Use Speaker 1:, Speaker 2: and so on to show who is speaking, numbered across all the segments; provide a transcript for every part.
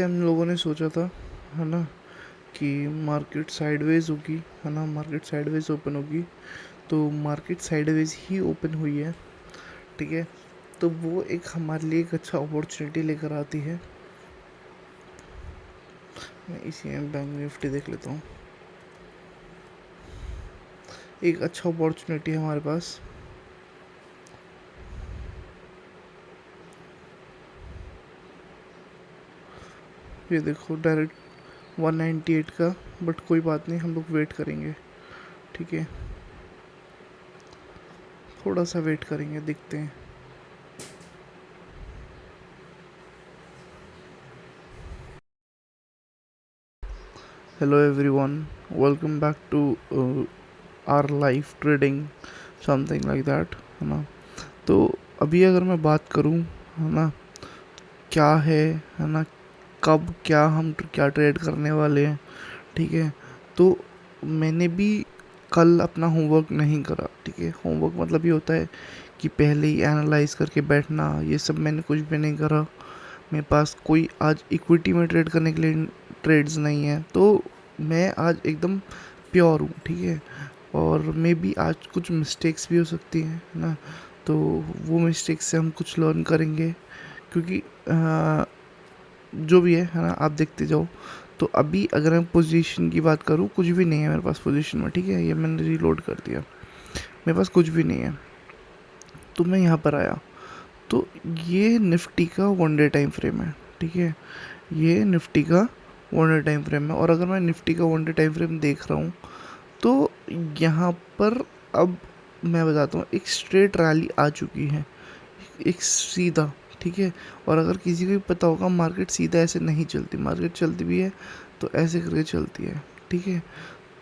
Speaker 1: हम लोगों ने सोचा था, है ना, कि मार्केट साइडवेज होगी, है ना, मार्केट साइडवेज ओपन होगी। तो मार्केट साइडवेज ही ओपन हुई है। ठीक है, तो वो एक हमारे लिए एक अच्छा अपॉर्चुनिटी लेकर आती है। मैं इसी में बैंक निफ्टी देख लेता हूँ। एक अच्छा अपॉर्चुनिटी है हमारे पास। ये देखो डायरेक्ट 198 का, बट कोई बात नहीं, हम लोग वेट करेंगे। ठीक है, थोड़ा सा वेट करेंगे, देखते हैं। Hello everyone, welcome back to our life trading, something like that, है ना। तो अभी अगर मैं बात करूं, है ना, क्या है ना, कब क्या हम क्या ट्रेड करने वाले हैं। ठीक है, तो मैंने भी कल अपना होमवर्क नहीं करा। ठीक है, होमवर्क मतलब ये होता है कि पहले ही एनालाइज करके बैठना, ये सब मैंने कुछ भी नहीं करा। मेरे पास कोई आज इक्विटी में ट्रेड करने के लिए ट्रेड्स नहीं है, तो मैं आज एकदम प्योर हूँ। ठीक है, और मे बी आज कुछ मिस्टेक्स भी हो सकती हैं, है ना। तो वो मिस्टेक्स से हम कुछ लर्न करेंगे, क्योंकि जो भी है ना, आप देखते जाओ। तो अभी अगर मैं पोजीशन की बात करूँ, कुछ भी नहीं है मेरे पास पोजीशन में। ठीक है, ये मैंने रीलोड कर दिया, मेरे पास कुछ भी नहीं है। तो मैं यहाँ पर आया, तो ये निफ्टी का 1 डे टाइम फ्रेम है। ठीक है, ये निफ्टी का 1 डे टाइम फ्रेम है, और अगर मैं निफ्टी का 1 डे टाइम फ्रेम देख रहा हूँ, तो यहाँ पर अब मैं बताता हूँ, एक स्ट्रेट रैली आ चुकी है, एक सीधा। ठीक है, और अगर किसी को भी पता होगा, मार्केट सीधा ऐसे नहीं चलती, मार्केट चलती भी है तो ऐसे करके चलती है। ठीक है,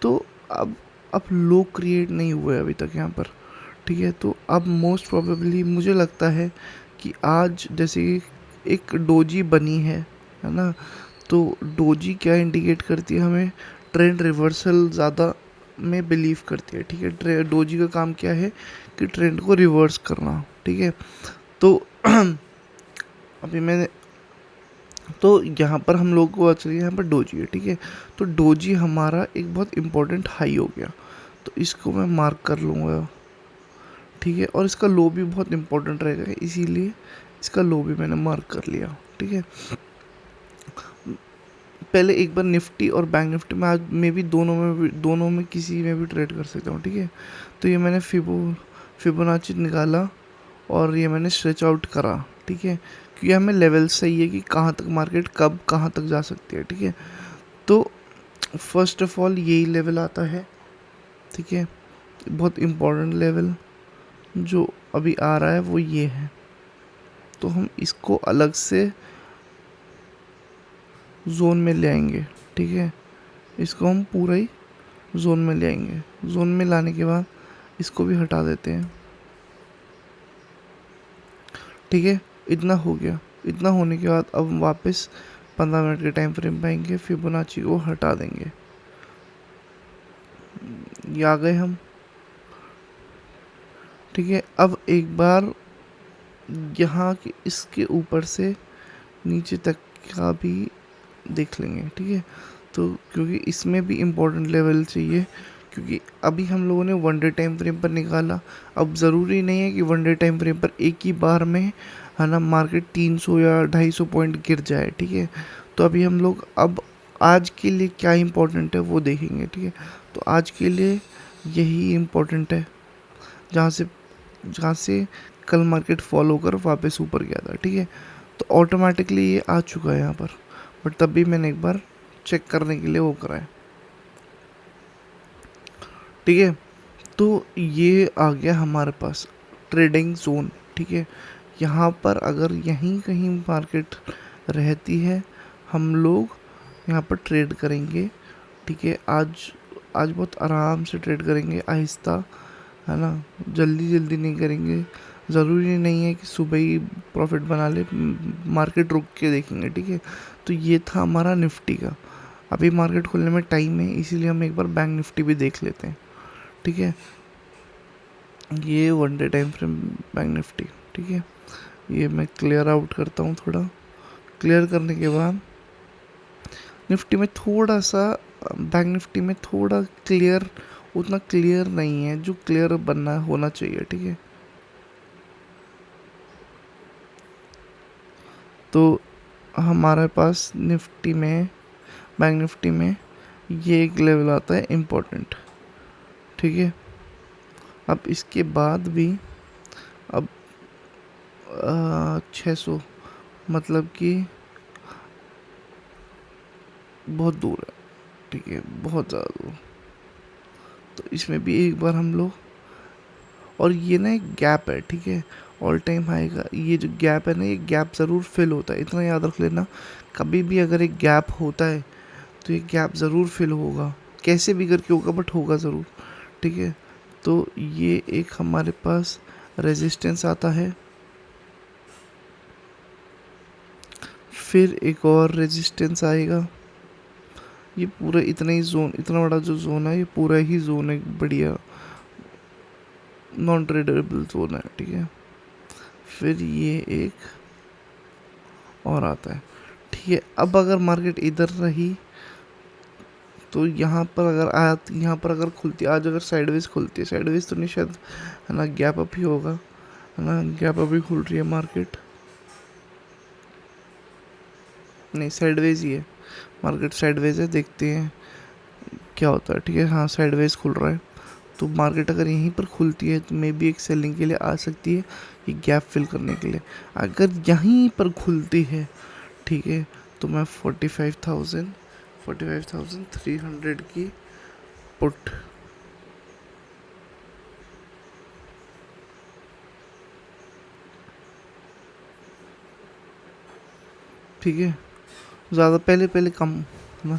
Speaker 1: तो अब लो क्रिएट नहीं हुए अभी तक यहाँ पर। ठीक है, तो अब मोस्ट प्रोबेबली मुझे लगता है कि आज जैसे एक डोजी बनी है ना। तो डोजी क्या इंडिकेट करती है हमें, ट्रेंड रिवर्सल ज़्यादा में बिलीव करती है। ठीक है, डोजी का काम क्या है कि ट्रेंड को रिवर्स करना। ठीक है, तो अभी मैंने, तो यहाँ पर हम लोग को चलिए, यहाँ पर डोजी है। ठीक है, तो डोजी हमारा एक बहुत इम्पोर्टेंट हाई हो गया, तो इसको मैं मार्क कर लूँगा। ठीक है, और इसका लो भी बहुत इम्पोर्टेंट रहेगा, इसीलिए इसका लो भी मैंने मार्क कर लिया। ठीक है, पहले एक बार निफ्टी और बैंक निफ्टी में, आज में भी दोनों में किसी में भी ट्रेड कर सकता हूँ। ठीक है, तो ये मैंने फिबोनाची निकाला, और ये मैंने स्ट्रेच आउट करा। ठीक है, क्योंकि हमें लेवल सही है कि कहाँ तक मार्केट कब कहाँ तक जा सकती है। ठीक है, तो फर्स्ट ऑफ ऑल यही लेवल आता है। ठीक है, बहुत इम्पोर्टेंट लेवल जो अभी आ रहा है वो ये है, तो हम इसको अलग से जोन में ले आएंगे। ठीक है, इसको हम पूरा ही जोन में ले आएंगे। जोन में लाने के बाद इसको भी हटा देते हैं। ठीक है, इतना हो गया। इतना होने के बाद अब हम वापस 15 मिनट के टाइम फ्रेम पे आएंगे, फिबोनाची को हटा देंगे। ये आ गए हम। ठीक है, अब एक बार यहाँ के इसके ऊपर से नीचे तक का भी देख लेंगे। ठीक है, तो क्योंकि इसमें भी इम्पोर्टेंट लेवल चाहिए, क्योंकि अभी हम लोगों ने 1 डे टाइम फ्रेम पर निकाला। अब ज़रूरी नहीं है कि 1 डे टाइम फ्रेम पर एक ही बार में, है ना, मार्केट 300 या 250 पॉइंट गिर जाए। ठीक है, तो अभी हम लोग अब आज के लिए क्या इम्पोर्टेंट है वो देखेंगे। ठीक है, तो आज के लिए यही इम्पोर्टेंट है, जहाँ से जहाँ से कल मार्केट फॉल होकर वापस ऊपर गया था। ठीक है, तो ऑटोमेटिकली ये आ चुका है यहाँ पर, बट तब भी मैंने एक बार चेक करने के लिए वो करा है। ठीक है, तो ये आ गया हमारे पास ट्रेडिंग जोन। ठीक है, यहाँ पर अगर यहीं कहीं मार्केट रहती है, हम लोग यहाँ पर ट्रेड करेंगे। ठीक है, आज आज बहुत आराम से ट्रेड करेंगे, आहिस्ता, है ना, जल्दी जल्दी नहीं करेंगे। ज़रूरी नहीं है कि सुबह ही प्रॉफिट बना ले, मार्केट रुक के देखेंगे। ठीक है, तो ये था हमारा निफ्टी का। अभी मार्केट खुलने में टाइम है, इसीलिए हम एक बार बैंक निफ्टी भी देख लेते हैं। ठीक है, ये 1 day time frame bank Nifty. ठीक है, ये मैं क्लियर आउट करता हूँ थोड़ा। क्लियर करने के बाद निफ्टी में थोड़ा सा, बैंक निफ्टी में थोड़ा क्लियर, उतना क्लियर नहीं है जो क्लियर बनना होना चाहिए, ठीक है। तो हमारे पास निफ्टी में, बैंक निफ्टी में ये एक लेवल आता है इम्पोर्टेंट, ठीक है। अब इसके बाद भी, अब 600 मतलब कि बहुत दूर है, ठीक है, बहुत ज़्यादा दूर। तो इसमें भी एक बार हम लोग, और ये ना एक गैप है, ठीक है, ऑल टाइम हाई का ये जो गैप है ना, ये गैप ज़रूर फिल होता है, इतना याद रख लेना। कभी भी अगर एक गैप होता है तो ये गैप ज़रूर फिल होगा, कैसे भी करके होगा बट होगा ज़रूर, ठीक है। तो ये एक हमारे पास रेजिस्टेंस आता है, फिर एक और रेजिस्टेंस आएगा। ये पूरा इतना ही जोन, इतना बड़ा जो जोन है, ये पूरा ही जोन है, बढ़िया नॉन ट्रेडेबल जोन है, ठीक है। फिर ये एक और आता है, ठीक है। अब अगर मार्केट इधर रही तो यहाँ पर अगर यहाँ पर अगर खुलती, आज अगर साइडवेज खुलती है, साइडवेज तो नहीं शायद, है ना, गैप अप ही होगा, है ना, गैप अप ही खुल रही है मार्केट, नहीं साइडवेज ही है मार्केट, साइडवेज है, देखते हैं क्या होता है, ठीक है। हाँ साइडवेज खुल रहा है, तो मार्केट अगर यहीं पर खुलती है तो मे बी एक सेलिंग के लिए आ सकती है, ये गैप फिल करने के लिए। अगर यहीं पर खुलती है, ठीक है, तो मैं 45,300 की पुट, ठीक है, ज़्यादा पहले पहले कम, है ना,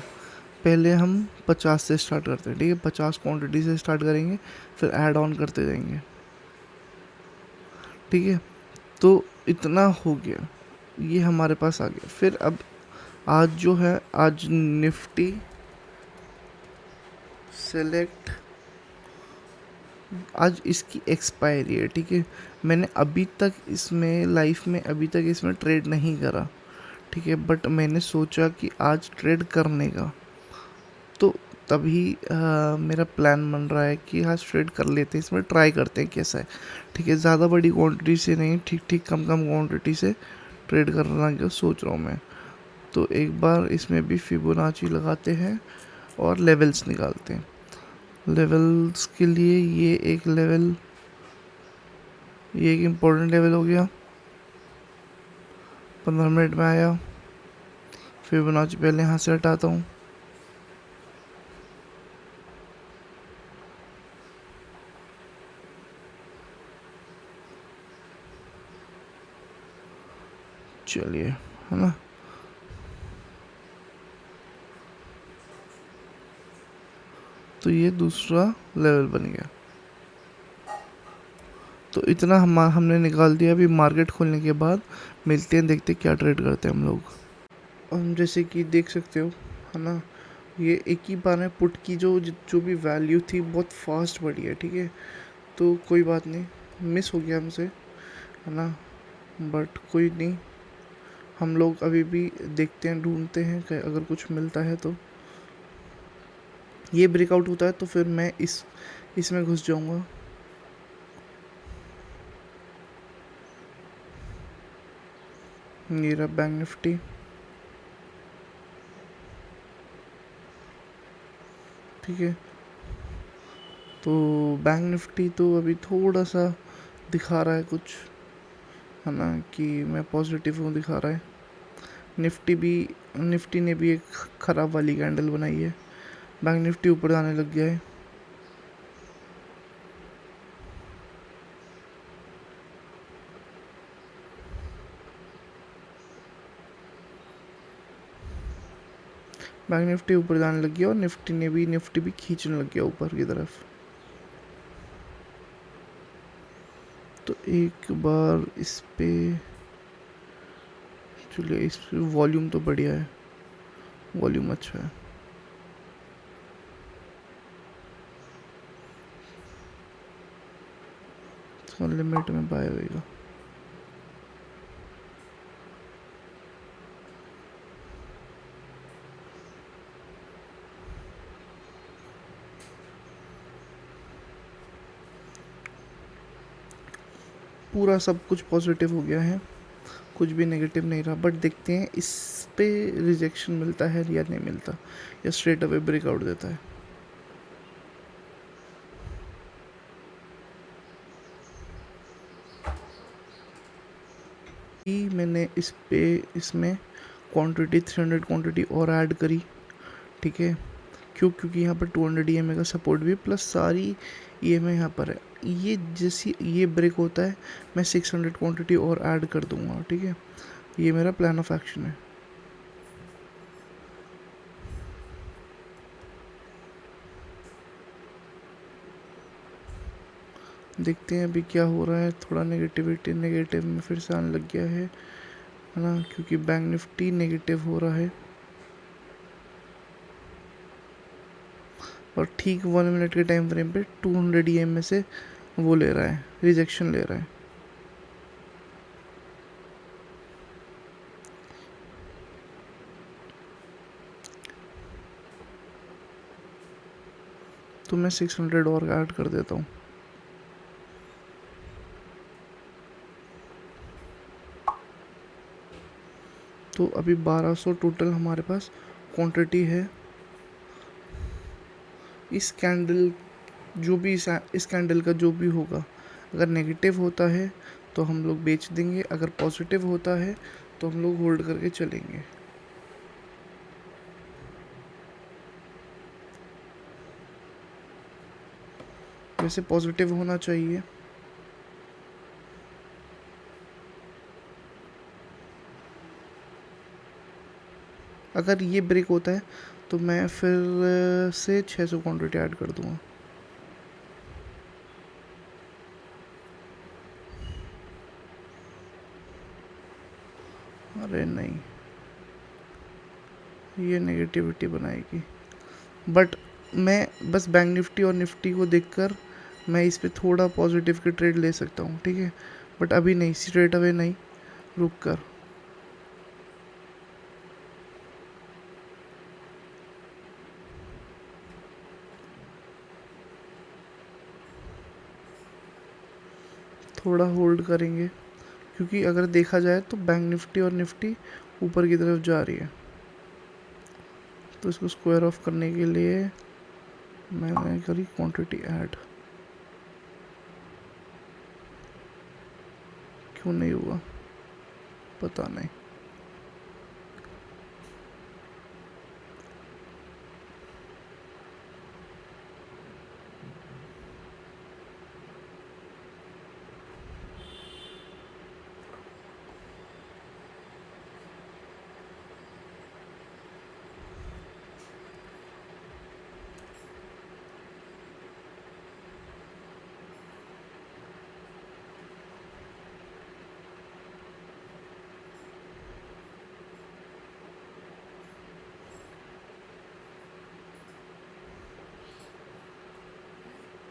Speaker 1: पहले हम 50 से स्टार्ट करते हैं, ठीक है, 50 क्वांटिटी से स्टार्ट करेंगे, फिर ऐड ऑन करते जाएंगे, ठीक है। तो इतना हो गया, ये हमारे पास आ गया। फिर अब आज जो है, आज निफ्टी सेलेक्ट, आज इसकी एक्सपायरी है, ठीक है। मैंने अभी तक इसमें लाइफ में अभी तक इसमें ट्रेड नहीं करा, ठीक है, बट मैंने सोचा कि आज ट्रेड करने का, तो तभी मेरा प्लान बन रहा है कि आज ट्रेड कर लेते हैं, इसमें ट्राई करते हैं कैसा है, ठीक है। ज़्यादा बड़ी क्वांटिटी से नहीं, ठीक ठीक कम कम क्वांटिटी से ट्रेड करना का सोच रहा हूँ मैं। तो एक बार इसमें भी फिबोनाची लगाते हैं और लेवल्स निकालते हैं। लेवल्स के लिए ये एक लेवल, ये एक इम्पोर्टेंट लेवल हो गया, 15 मिनट में आया। फिबोनाची पहले यहाँ से हटाता हूँ, चलिए, है ना। तो ये दूसरा लेवल बन गया। तो इतना हमने निकाल दिया। अभी मार्केट खोलने के बाद मिलते हैं, देखते हैं क्या ट्रेड करते हैं हम लोग। हम जैसे कि देख सकते हो, है ना, ये एक ही बार में पुट की जो जो भी वैल्यू थी बहुत फास्ट बढ़ी है, ठीक है। तो कोई बात नहीं, मिस हो गया हमसे, है ना, बट कोई नहीं, हम लोग अभी भी देखते हैं, ढूंढते हैं कि अगर कुछ मिलता है तो। ये ब्रेकआउट होता है तो फिर मैं इसमें घुस जाऊंगा। ये रहा बैंक निफ्टी, ठीक है। तो बैंक निफ्टी तो अभी थोड़ा सा दिखा रहा है कुछ, है ना, कि मैं पॉजिटिव हूँ दिखा रहा है। निफ्टी भी, निफ्टी ने भी एक ख़राब वाली कैंडल बनाई है, बैंक निफ्टी ऊपर जाने लग गया है। बैंक निफ्टी ऊपर जाने लग गया और निफ्टी भी खींचने लग गया ऊपर की तरफ। तो एक बार इस पे, चलिए इस पे वॉल्यूम तो बढ़िया है, वॉल्यूम अच्छा है। तो लिमिट में बाय होएगा। पूरा सब कुछ पॉजिटिव हो गया है, कुछ भी नेगेटिव नहीं रहा। बट देखते हैं इस पे रिजेक्शन मिलता है या नहीं मिलता, या स्ट्रेट अवे ब्रेकआउट देता है। मैंने इसमें क्वांटिटी 300 क्वांटिटी और ऐड करी, ठीक है। क्योंकि यहाँ पर 200 EMA का सपोर्ट भी प्लस सारी EMA यहाँ पर है। ये जैसी ये ब्रेक होता है मैं 600 क्वांटिटी और ऐड कर दूंगा, ठीक है। ये मेरा प्लान ऑफ एक्शन है। देखते हैं अभी क्या हो रहा है। थोड़ा नेगेटिव में फिर से आने लग गया है ना, क्योंकि बैंक निफ्टी नेगेटिव हो रहा है और ठीक 1 मिनट के टाइम फ्रेम पे 200 EMA से वो ले रहा है, रिजेक्शन ले रहा है। तो मैं 600 और ऐड कर देता हूँ। तो अभी 1200 टोटल हमारे पास क्वांटिटी है। इस कैंडल इस कैंडल का जो भी होगा, अगर नेगेटिव होता है तो हम लोग बेच देंगे, अगर पॉजिटिव होता है तो हम लोग होल्ड करके चलेंगे। वैसे पॉजिटिव होना चाहिए। अगर ये ब्रेक होता है तो मैं फिर से 600 क्वांटिटी ऐड कर दूंगा। अरे नहीं, ये नेगेटिविटी बनाएगी। बट मैं बस बैंक निफ्टी और निफ्टी को देखकर मैं इस पे थोड़ा पॉजिटिव के ट्रेड ले सकता हूँ, ठीक है। बट अभी नहीं, स्ट्रेट अवे नहीं, रुक कर। थोड़ा होल्ड करेंगे, क्योंकि अगर देखा जाए तो बैंक निफ्टी और निफ्टी ऊपर की तरफ जा रही है। तो इसको स्क्वायर ऑफ करने के लिए मैंने करी क्वांटिटी ऐड। क्यों नहीं हुआ पता नहीं।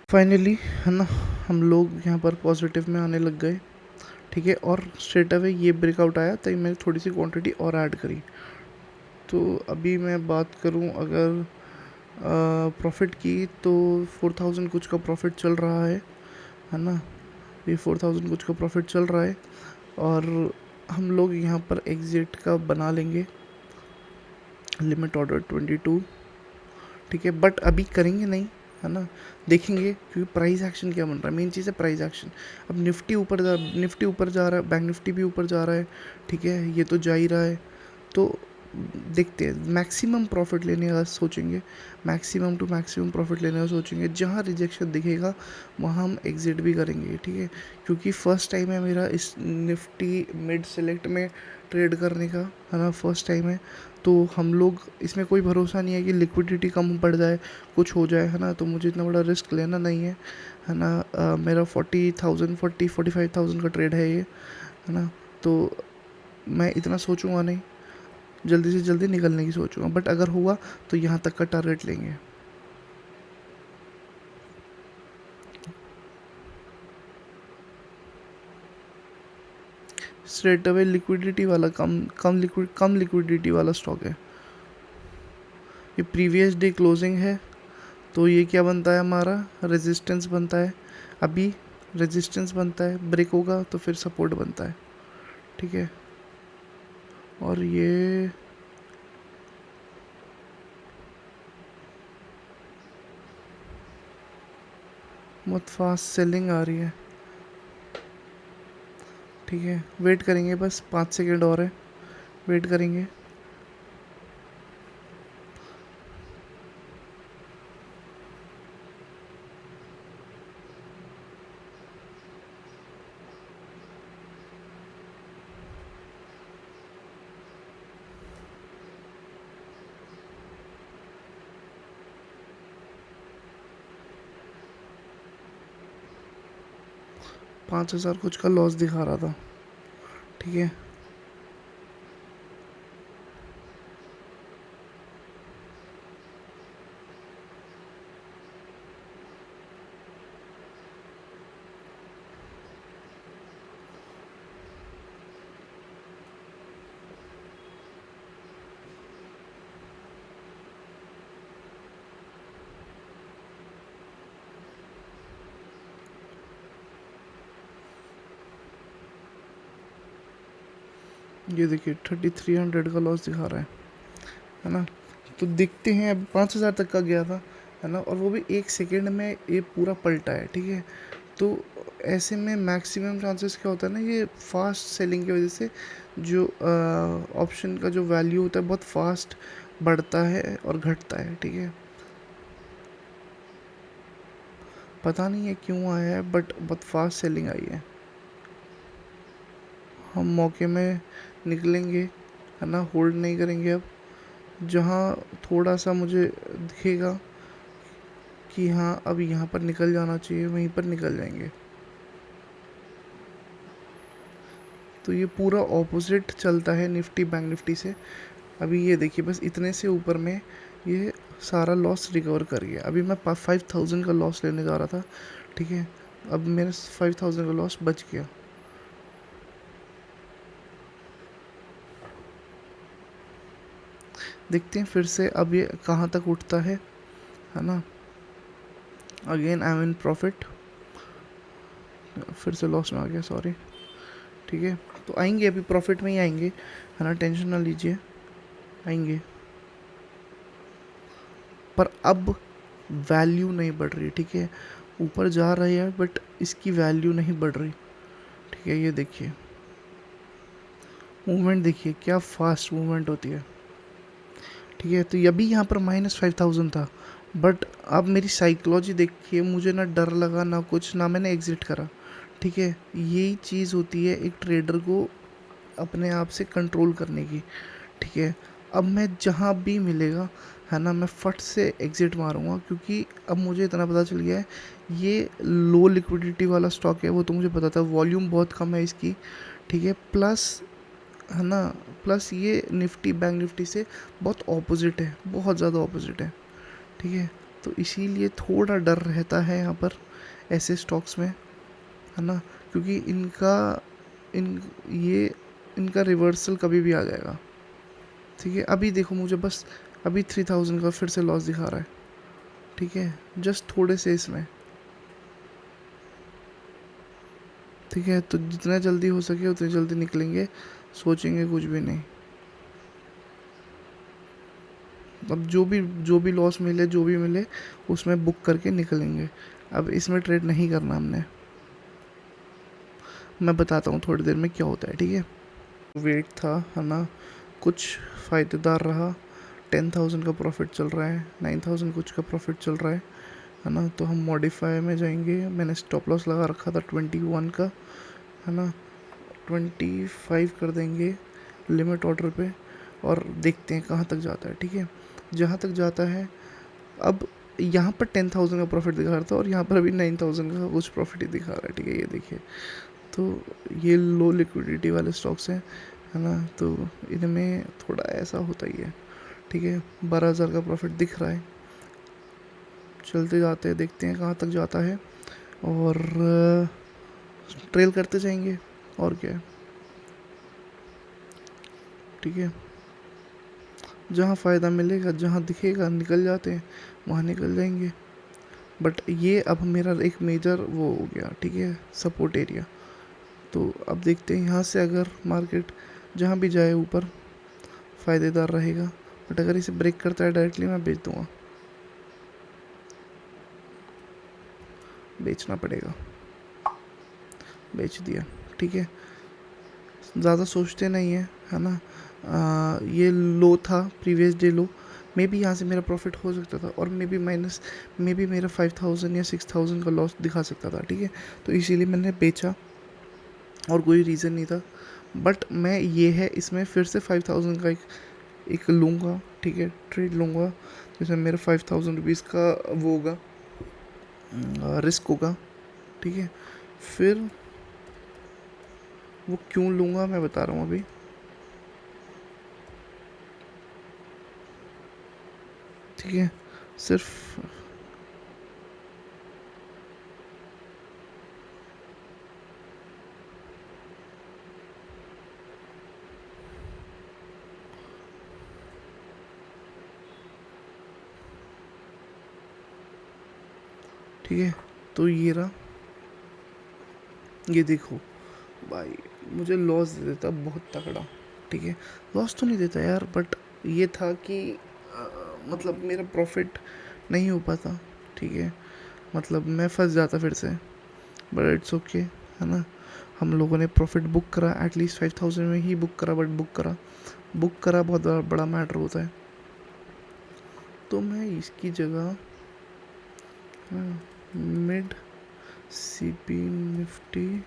Speaker 1: फाइनली है ना, हम लोग यहाँ पर पॉजिटिव में आने लग गए, ठीक है। और स्ट्रेट अवे ये ब्रेकआउट आया तो मैंने थोड़ी सी क्वांटिटी और ऐड करी। तो अभी मैं बात करूँ अगर प्रॉफिट की, तो 4000 कुछ का प्रॉफिट चल रहा है ना। ये 4000 कुछ का प्रॉफिट चल रहा है और हम लोग यहाँ पर एग्जिट का बना लेंगे, लिमिट ऑर्डर 22, ठीक है। बट अभी करेंगे नहीं, है ना, देखेंगे, क्योंकि प्राइस एक्शन क्या बन रहा है, मेन चीज़ है प्राइस एक्शन। अब निफ्टी ऊपर जा रहा है, बैंक निफ्टी भी ऊपर जा रहा है, ठीक है, ये तो जा ही रहा है। तो देखते हैं, मैक्सिमम प्रॉफिट लेने का सोचेंगे, मैक्सिमम टू मैक्सिमम प्रॉफिट लेने का सोचेंगे। जहाँ रिजेक्शन दिखेगा वहाँ हम एग्जिट भी करेंगे, ठीक है। क्योंकि फर्स्ट टाइम है मेरा इस निफ्टी मिड सेलेक्ट में ट्रेड करने का, है ना, फर्स्ट टाइम है। तो हम लोग इसमें कोई भरोसा नहीं है कि लिक्विडिटी कम पड़ जाए, कुछ हो जाए, है ना। तो मुझे इतना बड़ा रिस्क लेना नहीं है ना। मेरा 45,000 का ट्रेड है ये, है ना। तो मैं इतना सोचूंगा नहीं, जल्दी से जल्दी निकलने की सोचूंगा। बट अगर हुआ तो यहाँ तक का टारगेट लेंगे। स्ट्रेट अवे लिक्विडिटी वाला कम लिक्विडिटी वाला स्टॉक है। ये प्रीवियस डे क्लोजिंग है, तो ये क्या बनता है, हमारा रेजिस्टेंस बनता है। अभी रेजिस्टेंस बनता है, ब्रेक होगा तो फिर सपोर्ट बनता है, ठीक है। और ये बहुत फास्ट सेलिंग आ रही है, ठीक है। वेट करेंगे, बस 5 सेकेंड और है, वेट करेंगे। $5,000 कुछ का लॉस दिखा रहा था, ठीक है। ये देखिए 3300 का लॉस दिखा रहा है ना। तो देखते हैं, अभी 5,000 तक का गया था, है ना, और वो भी 1 सेकेंड में ये पूरा पलटा है, ठीक है। तो ऐसे में मैक्सिमम चांसेस क्या होता है ना, ये फास्ट सेलिंग की वजह से जो ऑप्शन का जो वैल्यू होता है बहुत फास्ट बढ़ता है और घटता है, ठीक है। पता नहीं है क्यों आया है, बट बहुत फास्ट सेलिंग आई है। हम मौके में निकलेंगे, है ना, होल्ड नहीं करेंगे अब। जहाँ थोड़ा सा मुझे दिखेगा कि हाँ अब यहाँ पर निकल जाना चाहिए, वहीं पर निकल जाएंगे। तो ये पूरा ऑपोजिट चलता है निफ्टी बैंक निफ्टी से। अभी ये देखिए, बस इतने से ऊपर में ये सारा लॉस रिकवर कर गया। अभी मैं 5,000 का लॉस लेने जा रहा था, ठीक है। अब मेरा 5,000 का लॉस बच गया। देखते हैं फिर से अब ये कहाँ तक उठता है ना। Again I am in profit, फिर से लॉस में आ गया, सॉरी, ठीक है। तो आएंगे, अभी प्रॉफिट में ही आएंगे, है ना, टेंशन ना लीजिए, आएंगे। पर अब वैल्यू नहीं बढ़ रही, ठीक है। ऊपर जा रही है बट इसकी वैल्यू नहीं बढ़ रही, ठीक है। ये देखिए मूवमेंट, देखिए क्या फास्ट मूवमेंट होती है, ठीक है। तो ये भी यहाँ पर -5,000 था, बट अब मेरी साइकोलॉजी देखिए, मुझे ना डर लगा ना कुछ, ना मैंने एग्ज़िट करा, ठीक है। यही चीज़ होती है एक ट्रेडर को अपने आप से कंट्रोल करने की, ठीक है। अब मैं जहाँ भी मिलेगा, है ना, मैं फट से एग्ज़िट मारूंगा, क्योंकि अब मुझे इतना पता चल गया है ये लो लिक्विडिटी वाला स्टॉक है, वो तो मुझे पता था, वॉल्यूम बहुत कम है इसकी, ठीक है। प्लस, है ना, प्लस ये निफ्टी बैंक निफ्टी से बहुत ऑपोजिट है, बहुत ज़्यादा ऑपोजिट है, ठीक है। तो इसीलिए थोड़ा डर रहता है यहाँ पर ऐसे स्टॉक्स में, है ना, क्योंकि इन ये इनका रिवर्सल कभी भी आ जाएगा, ठीक है। अभी देखो मुझे बस अभी 3,000 का फिर से लॉस दिखा रहा है, ठीक है, जस्ट थोड़े से इसमें, ठीक है। तो जितना जल्दी हो सके उतनी जल्दी निकलेंगे, सोचेंगे कुछ भी नहीं। अब जो भी लॉस मिले, जो भी मिले उसमें बुक करके निकलेंगे। अब इसमें ट्रेड नहीं करना हमने। मैं बताता हूँ थोड़ी देर में क्या होता है, ठीक है। वेट था, है ना, कुछ फ़ायदेदार रहा। 10,000 का प्रॉफिट चल रहा है, 9,000 कुछ का प्रॉफिट चल रहा है ना। तो हम मॉडिफाई में जाएंगे, मैंने स्टॉप लॉस लगा रखा था 21 का, है ना। 25 कर देंगे लिमिट ऑर्डर पे, और देखते हैं कहाँ तक जाता है, ठीक है। जहाँ तक जाता है, अब यहाँ पर 10,000 का प्रॉफिट दिखा रहा था, और यहाँ पर अभी 9,000 का कुछ प्रॉफिट ही दिखा रहा है, ठीक है। ये देखिए, तो ये लो लिक्विडिटी वाले स्टॉक्स हैं, है ना। तो इनमें थोड़ा ऐसा होता ही है, ठीक है। 12,000 का प्रॉफिट दिख रहा है, चलते जाते हैं, देखते हैं कहाँ तक जाता है, और ट्रेल करते जाएंगे, और क्या है, ठीक है। जहाँ फ़ायदा मिलेगा, जहाँ दिखेगा निकल जाते हैं, वहाँ निकल जाएंगे, बट ये अब मेरा एक मेजर वो हो गया, ठीक है, सपोर्ट एरिया। तो अब देखते हैं यहाँ से अगर मार्केट जहाँ भी जाए ऊपर फ़ायदेदार रहेगा, बट अगर इसे ब्रेक करता है डायरेक्टली मैं बेच दूँगा, बेचना पड़ेगा, बेच दिया, ठीक है। ज़्यादा सोचते नहीं है ना। ये लो था, previous day low, may be यहाँ से मेरा प्रॉफिट हो सकता था, और may be minus, may be मेरा 5000 या 6000 का लॉस दिखा सकता था, ठीक है। तो इसीलिए मैंने बेचा, और कोई रीज़न नहीं था। बट मैं ये है इसमें फिर से 5000 का एक लूँगा, ठीक है, ट्रेड लूँगा, जिसमें मेरा 5000 रुपीज़ का वो होगा, रिस्क होगा, ठीक है। फिर वो क्यों लूँगा मैं बता रहा हूँ अभी। ठीक है, सिर्फ ठीक है। तो ये रहा, ये देखो भाई, मुझे लॉस दे देता बहुत तगड़ा, ठीक है। लॉस तो नहीं देता यार, बट ये था कि मतलब मेरा प्रॉफिट नहीं हो पाता, ठीक है, मतलब मैं फंस जाता फिर से। बट इट्स ओके, है ना। हम लोगों ने प्रॉफिट बुक करा, एटलीस्ट 5000 में ही बुक करा, बट बुक करा बहुत बड़ा मैटर होता है। तो मैं इसकी जगह मिड सी पी निफ्टी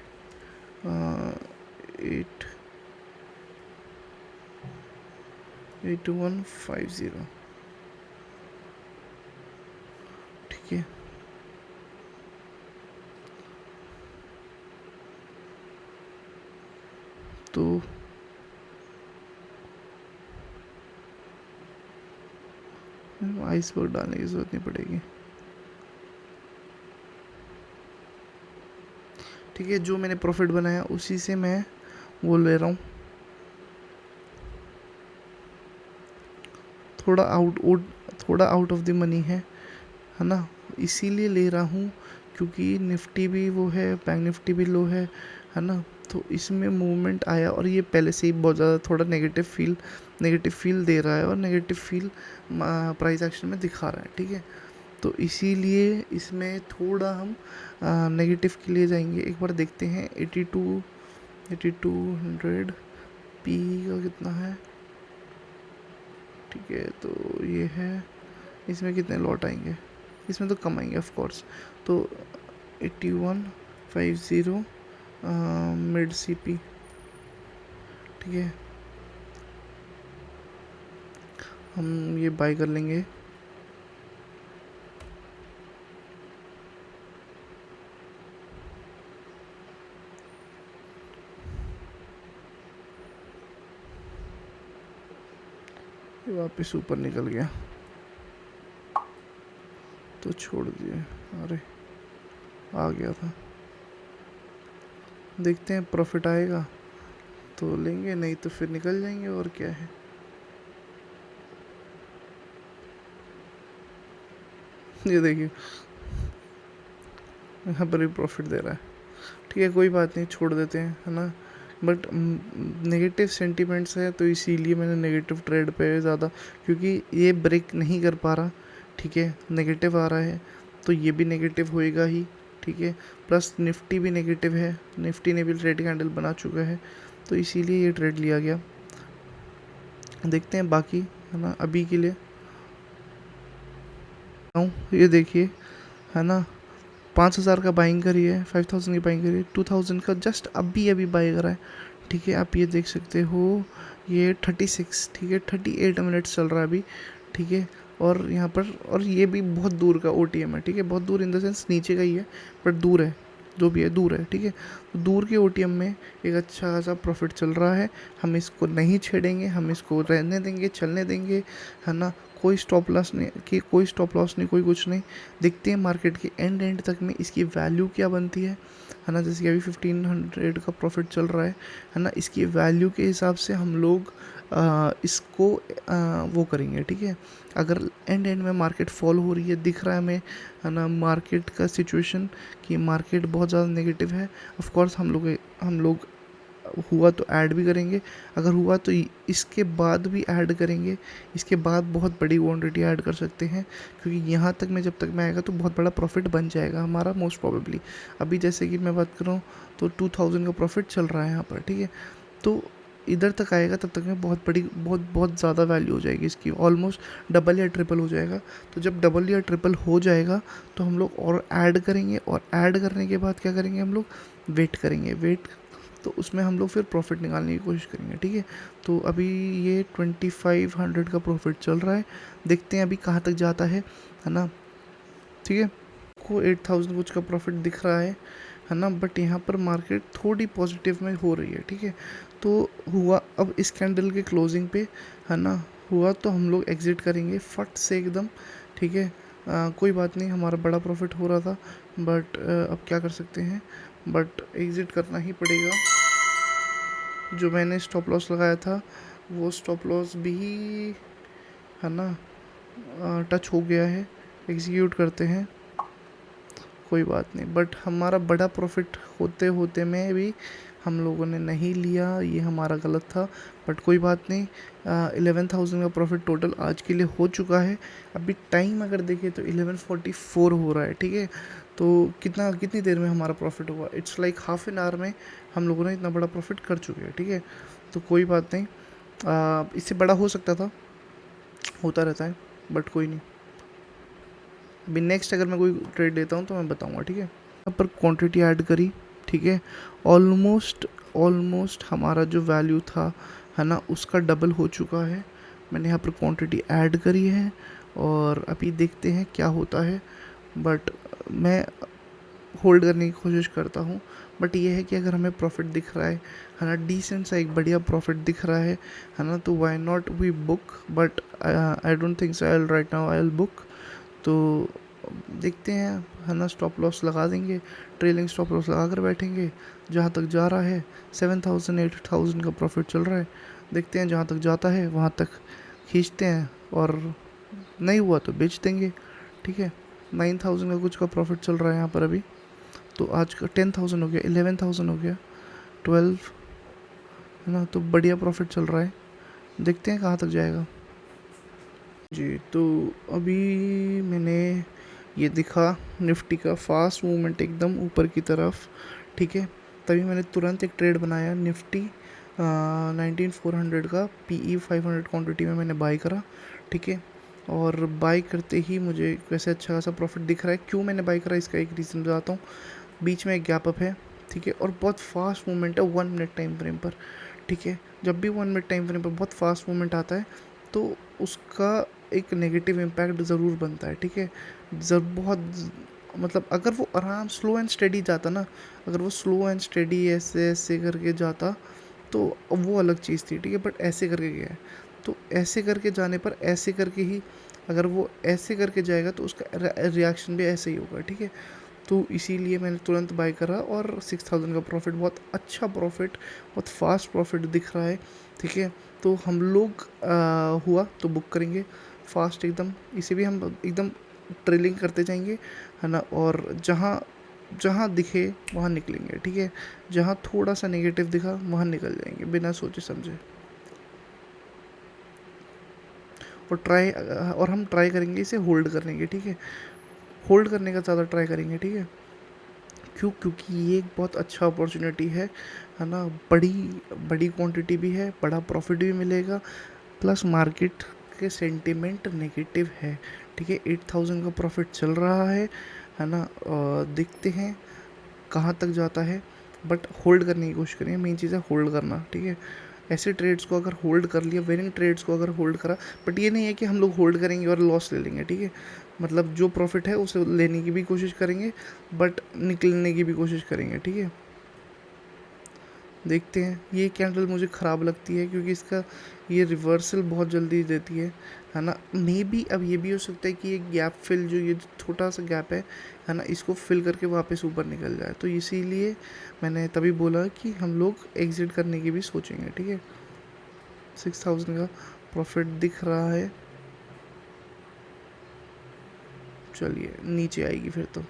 Speaker 1: 8150, ठीक है। तो आइसबर्ग डालने की ज़रूरत नहीं पड़ेगी, ठीक है। जो मैंने प्रॉफिट बनाया उसी से मैं वो ले रहा हूँ, थोड़ा थोड़ा आउट ऑफ द मनी है ना। इसीलिए ले रहा हूँ क्योंकि निफ्टी भी वो है, बैंक निफ्टी भी लो है ना। तो इसमें मूवमेंट आया, और ये पहले से ही बहुत ज़्यादा थोड़ा नेगेटिव फील दे रहा है, और नेगेटिव फील प्राइस एक्शन में दिखा रहा है, ठीक है। तो इसीलिए इसमें थोड़ा हम नेगेटिव के लिए जाएंगे। एक बार देखते हैं 8200 पी का कितना है, ठीक है। तो ये है, इसमें कितने लॉट आएंगे, इसमें तो कम आएंगे ऑफ कोर्स। तो 8150 मिड सी पी, ठीक है, हम ये बाय कर लेंगे। ये वापस ऊपर निकल गया तो छोड़ दिए, अरे आ गया था। देखते हैं प्रॉफिट आएगा तो लेंगे, नहीं तो फिर निकल जाएंगे, और क्या है। ये देखिए यहाँ पर भी प्रॉफिट दे रहा है, ठीक है, कोई बात नहीं, छोड़ देते हैं, है ना। बट नेगेटिव सेंटिमेंट्स है, तो इसीलिए मैंने नेगेटिव ट्रेड पे ज़्यादा, क्योंकि ये ब्रेक नहीं कर पा रहा, ठीक है, नेगेटिव आ रहा है, तो ये भी नेगेटिव होएगा ही, ठीक है। प्लस निफ्टी भी नेगेटिव है, निफ्टी ने भी रेड कैंडल बना चुका है, तो इसीलिए ये ट्रेड लिया गया। देखते हैं बाकी, है ना, अभी के लिए ये देखिए, है ना, 5000 का बाइंग करी है, 5000 की बाइंग करी है, 2000 का जस्ट अभी अभी बाई करा है, ठीक है। आप ये देख सकते हो, ये 36, ठीक है, 38 मिनट्स चल रहा है अभी, ठीक है। और यहाँ पर, और ये भी बहुत दूर का OTM है, ठीक है, बहुत दूर इन द सेंस नीचे का ही है, बट दूर है, जो भी है दूर है, ठीक है। दूर के ओटीएम में एक अच्छा खासा प्रॉफिट चल रहा है, हम इसको नहीं छेड़ेंगे, हम इसको रहने देंगे, चलने देंगे, है ना। कोई स्टॉप लॉस नहीं, कि कोई स्टॉप लॉस नहीं, कोई कुछ नहीं। देखते हैं मार्केट के एंड तक में इसकी वैल्यू क्या बनती है ना। जैसे कि अभी 1500 का प्रॉफिट चल रहा है ना। इसकी वैल्यू के हिसाब से हम लोग इसको वो करेंगे, ठीक है। अगर एंड में मार्केट फॉल हो रही है, दिख रहा है हमें, है ना, मार्केट का सिचुएशन कि मार्केट बहुत ज़्यादा नेगेटिव है, ऑफ कोर्स हम लोग हुआ तो ऐड भी करेंगे। अगर हुआ तो इसके बाद भी ऐड करेंगे, इसके बाद बहुत बड़ी क्वांटिटी ऐड कर सकते हैं, क्योंकि यहाँ तक में जब तक में आएगा तो बहुत बड़ा प्रॉफिट बन जाएगा हमारा मोस्ट प्रोबेबली। अभी जैसे कि मैं बात कर रहा हूँ तो 2000 का प्रॉफिट चल रहा है यहाँ पर, ठीक है। तो इधर तक आएगा तब तक में बहुत बड़ी, बहुत बहुत ज़्यादा वैल्यू हो जाएगी इसकी, ऑलमोस्ट डबल या ट्रिपल हो जाएगा। तो जब डबल या ट्रिपल हो जाएगा तो हम लोग और ऐड करेंगे, और ऐड करने के बाद क्या करेंगे हम लोग, वेट करेंगे। वेट तो उसमें हम लोग फिर प्रॉफिट निकालने की कोशिश करेंगे, ठीक है। तो अभी ये 2500 का प्रॉफिट चल रहा है, देखते हैं अभी कहाँ तक जाता है ना, ठीक है। को 8000 कुछ का प्रॉफिट दिख रहा है ना। बट यहाँ पर मार्केट थोड़ी पॉजिटिव में हो रही है, ठीक है। तो हुआ अब इस कैंडल के क्लोजिंग पे, है ना, हुआ तो हम लोग एग्ज़िट करेंगे फट से एकदम, ठीक है। कोई बात नहीं, हमारा बड़ा प्रॉफिट हो रहा था, बट अब क्या कर सकते हैं, बट एग्ज़िट करना ही पड़ेगा। जो मैंने स्टॉप लॉस लगाया था वो स्टॉप लॉस भी, है ना, टच हो गया है। एग्जीक्यूट करते हैं, कोई बात नहीं। बट हमारा बड़ा प्रॉफिट होते होते में भी हम लोगों ने नहीं लिया, ये हमारा गलत था। बट कोई बात नहीं, 11,000 का प्रॉफिट टोटल आज के लिए हो चुका है। अभी टाइम अगर देखें तो 11:44 हो रहा है, ठीक है। तो कितनी देर में हमारा प्रॉफिट हुआ, it's like half an hour में हम लोगों ने इतना बड़ा प्रॉफिट कर चुके हैं, ठीक है। तो कोई बात नहीं, इससे बड़ा हो सकता था, होता रहता है, बट कोई नहीं। अभी नेक्स्ट अगर मैं कोई ट्रेड लेता हूँ तो मैं बताऊँगा, ठीक है। यहाँ पर क्वांटिटी ऐड करी, ठीक है। ऑलमोस्ट ऑलमोस्ट हमारा जो वैल्यू था, है ना, उसका डबल हो चुका है। मैंने यहाँ पर क्वांटिटी ऐड करी है और अभी देखते हैं क्या होता है। बट मैं होल्ड करने की कोशिश करता हूँ। बट ये है कि अगर हमें प्रॉफिट दिख रहा है ना, डिसेंट सा एक बढ़िया प्रॉफिट दिख रहा है ना, तो why not we book. But I don't think so I will right now I will book. तो देखते हैं, है ना, स्टॉप लॉस लगा देंगे, ट्रेलिंग स्टॉप लॉस लगा कर बैठेंगे। जहाँ तक जा रहा है 7,000 8,000 का प्रॉफिट चल रहा है, देखते हैं जहाँ तक जाता है वहाँ तक खींचते हैं, और नहीं हुआ तो बेच देंगे, ठीक है। 9,000 का कुछ का प्रॉफिट चल रहा है यहाँ पर अभी। तो आज का 10,000 हो गया, 11,000 हो गया, 12, है ना। तो बढ़िया प्रॉफिट चल रहा है, देखते हैं कहाँ तक जाएगा जी। तो अभी मैंने ये दिखा निफ्टी का फास्ट मूवमेंट एकदम ऊपर की तरफ, ठीक है। तभी मैंने तुरंत एक ट्रेड बनाया निफ्टी 19,400 का PE 500 क्वांटिटी में मैंने बाई करा, ठीक है। और बाई करते ही मुझे वैसे अच्छा खासा प्रॉफिट दिख रहा है। क्यों मैंने बाई करा, इसका एक रीज़न बताता हूँ। बीच में एक गैप अप है, ठीक है, और बहुत फास्ट मूवमेंट है 1 मिनट टाइम फ्रेम पर, ठीक है। जब भी 1 मिनट टाइम फ्रेम पर बहुत फास्ट मूवमेंट आता है तो उसका एक नेगेटिव इम्पैक्ट ज़रूर बनता है, ठीक है। बहुत मतलब अगर वो आराम स्लो एंड स्टेडी जाता ना, अगर वो स्लो एंड स्टेडी ऐसे ऐसे करके जाता तो वो अलग चीज़ थी, ठीक है। बट ऐसे करके गया है, तो ऐसे करके जाने पर ऐसे करके ही, अगर वो ऐसे करके जाएगा तो उसका रिएक्शन भी ऐसे ही होगा, ठीक है। तो इसीलिए मैंने तुरंत बाय करा, और 6,000 का प्रॉफिट, बहुत अच्छा प्रॉफिट, बहुत फास्ट प्रॉफिट दिख रहा है, ठीक है। तो हम लोग हुआ तो बुक करेंगे फास्ट एकदम। इसे भी हम एकदम ट्रेलिंग करते जाएंगे, है ना। और जहाँ जहाँ दिखे वहाँ निकलेंगे, ठीक है। जहाँ थोड़ा सा नेगेटिव दिखा वहाँ निकल जाएंगे बिना सोचे समझे। और हम ट्राई करेंगे इसे होल्ड करने की, ठीक है। होल्ड करने का ज़्यादा ट्राई करेंगे, ठीक है। क्योंकि ये एक बहुत अच्छा अपॉर्चुनिटी है ना। बड़ी बड़ी क्वांटिटी भी है, बड़ा प्रॉफिट भी मिलेगा, प्लस मार्केट के सेंटिमेंट नेगेटिव है, ठीक है। 8,000 का प्रॉफिट चल रहा है ना। देखते हैं कहाँ तक जाता है, बट होल्ड करने की कोशिश करेंगे। मेन चीज़ है होल्ड करना, ठीक है। ऐसे ट्रेड्स को अगर होल्ड कर लिया, विनिंग ट्रेड्स को अगर होल्ड करा, बट ये नहीं है कि हम लोग होल्ड करेंगे और लॉस ले लेंगे, ठीक है। मतलब जो प्रॉफिट है उसे लेने की भी कोशिश करेंगे, बट निकलने की भी कोशिश करेंगे, ठीक है। देखते हैं। ये कैंडल मुझे ख़राब लगती है क्योंकि इसका ये रिवर्सल बहुत जल्दी देती है ना। मे बी अब ये भी हो सकता है कि ये गैप फिल, जो ये छोटा सा गैप है ना, इसको फिल करके वापस ऊपर निकल जाए। तो इसीलिए मैंने तभी बोला कि हम लोग एग्ज़िट करने की भी सोचेंगे, ठीक है। 6000 का प्रॉफिट दिख रहा है। चलिए नीचे आएगी, फिर तो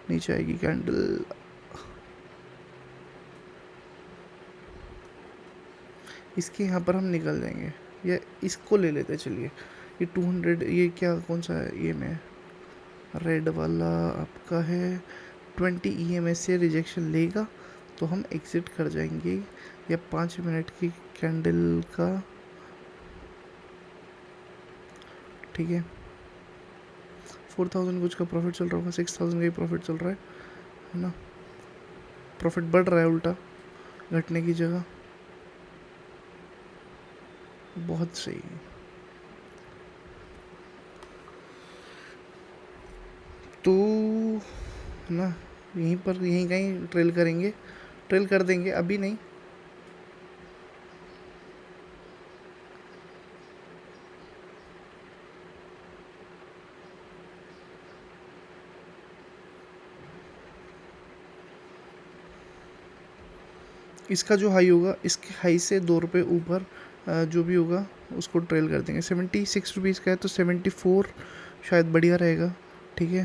Speaker 1: नीचे आएगी कैंडल। इसके यहाँ पर हम निकल जाएंगे, या इसको ले लेते हैं। चलिए ये 200, ये क्या कौन सा है, ये में रेड वाला आपका है 20 EMS से रिजेक्शन लेगा तो हम एग्ज़िट कर जाएंगे। या 5 मिनट की कैंडल का, ठीक है। 4000 कुछ का प्रॉफिट चल रहा होगा, 6000 का ही प्रॉफिट चल रहा है ना। प्रॉफिट बढ़ रहा है उल्टा, घटने की जगह। बहुत सही। तो ना यहीं पर, यहीं कहीं ट्रेल करेंगे, ट्रेल कर देंगे, अभी नहीं। इसका जो हाई होगा, इसके हाई से 2 रुपये ऊपर जो भी होगा उसको ट्रेल कर देंगे। 76 रुपीज़ का है तो 74 शायद बढ़िया रहेगा, ठीक है।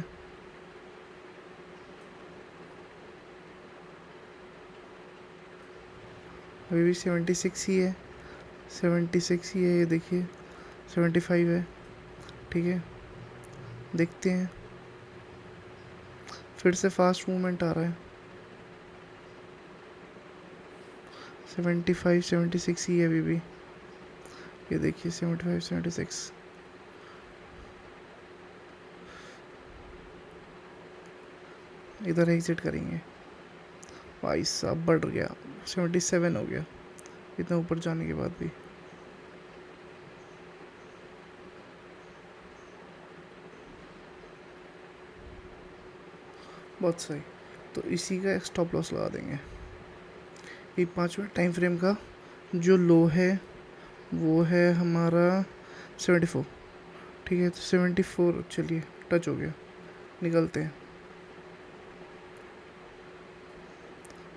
Speaker 1: अभी भी 76 ही है, 76 ही है, ये देखिए 75 है, ठीक है। देखते हैं, फिर से फास्ट मूवमेंट आ रहा है। 75 76 ही है अभी भी, ये देखिए 75 76। इधर एग्जिट करेंगे। भाई साहब बढ़ गया, 77 हो गया इतना ऊपर जाने के बाद भी। बहुत सही। तो इसी का स्टॉप लॉस लगा देंगे। ये 5 मिनट टाइम फ्रेम का जो लो है वो है हमारा 74, ठीक है। तो 74, चलिए टच हो गया, निकलते हैं।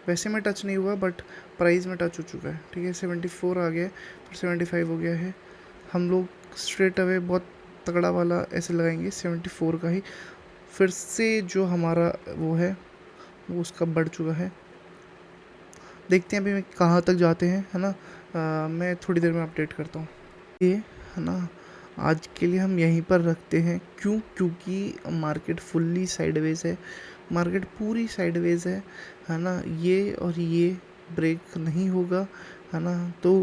Speaker 1: वैसे में टच नहीं हुआ बट प्राइस में टच हो चुका है, ठीक है। 74 आ गया, फिर 75 हो गया है। हम लोग स्ट्रेट अवे बहुत तगड़ा वाला ऐसे लगाएंगे 74 का ही। फिर से जो हमारा वो है वो उसका बढ़ चुका है। देखते हैं अभी कहाँ तक जाते हैं, है ना। मैं थोड़ी देर में अपडेट करता हूँ, ये है ना। आज के लिए हम यहीं पर रखते हैं। क्योंकि मार्केट फुल्ली साइडवेज है, मार्केट पूरी साइडवेज है ना। ये और ये ब्रेक नहीं होगा, है ना। तो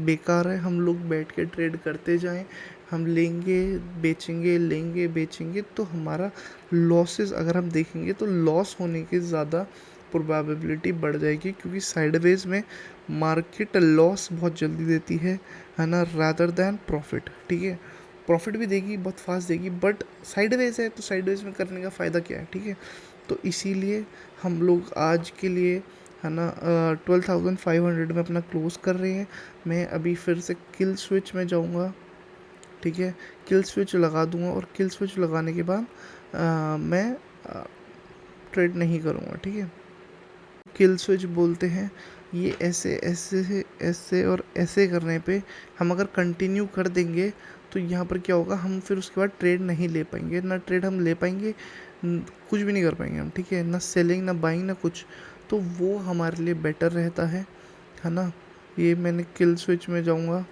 Speaker 1: बेकार है हम लोग बैठ के ट्रेड करते जाएं। हम लेंगे बेचेंगे, लेंगे बेचेंगे, तो हमारा लॉसेस अगर हम देखेंगे तो लॉस होने की ज़्यादा प्रोबेबिलिटी बढ़ जाएगी, क्योंकि साइडवेज में मार्केट लॉस बहुत जल्दी देती है ना, रादर दैन प्रॉफिट, ठीक है। प्रॉफिट भी देगी, बहुत फास्ट देगी, बट साइडवेज है तो साइडवेज में करने का फ़ायदा क्या है, ठीक है। तो इसीलिए हम लोग आज के लिए, है ना, 12,500 में अपना क्लोज़ कर रहे हैं। मैं अभी फिर से किल स्विच में जाऊंगा, ठीक है। किल स्विच लगा दूंगा और किल स्विच लगाने के बाद मैं ट्रेड नहीं करूँगा, ठीक है। किल स्विच बोलते हैं ये, ऐसे ऐसे ऐसे और ऐसे करने पे हम अगर कंटिन्यू कर देंगे तो यहाँ पर क्या होगा, हम फिर उसके बाद ट्रेड नहीं ले पाएंगे, ना ट्रेड हम ले पाएंगे, कुछ भी नहीं कर पाएंगे हम, ठीक है। ना सेलिंग, ना बाइंग, ना कुछ। तो वो हमारे लिए बेटर रहता है ना। ये मैंने किल स्विच में जाऊँगा,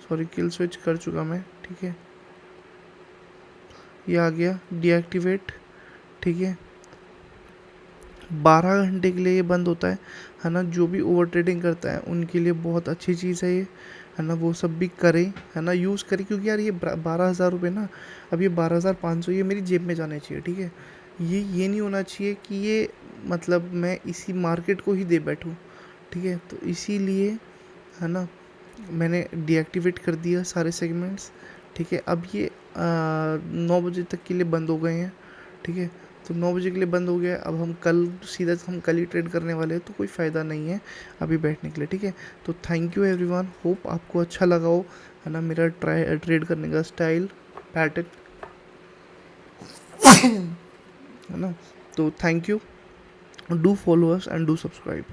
Speaker 1: सॉरी किल स्विच कर चुका मैं, ठीक है। ये आ गया डीएक्टिवेट, ठीक है। 12 घंटे के लिए ये बंद होता है ना। जो भी ओवर ट्रेडिंग करता है उनके लिए बहुत अच्छी चीज़ है ये, है ना। वो सब भी करें, है ना, यूज़ करें, क्योंकि यार ये 12,000 रुपये ना, अब ये 12,500 ये मेरी जेब में जाने चाहिए, ठीक है। ये नहीं होना चाहिए कि ये मतलब मैं इसी मार्केट को ही दे बैठूँ, ठीक है। तो इसीलिए, है ना, मैंने डीएक्टिवेट कर दिया सारे सेगमेंट्स, ठीक है। अब ये 9 बजे तक के लिए बंद हो गए हैं, ठीक है। तो 9 बजे के लिए बंद हो गया। अब हम कल सीधा हम कल ही ट्रेड करने वाले हैं, तो कोई फ़ायदा नहीं है अभी बैठने के लिए, ठीक है। तो थैंक यू एवरीवन, होप आपको अच्छा लगा हो, है ना, मेरा ट्रेड करने का स्टाइल पैटर्न, है ना। तो thank you, do follow us and do subscribe.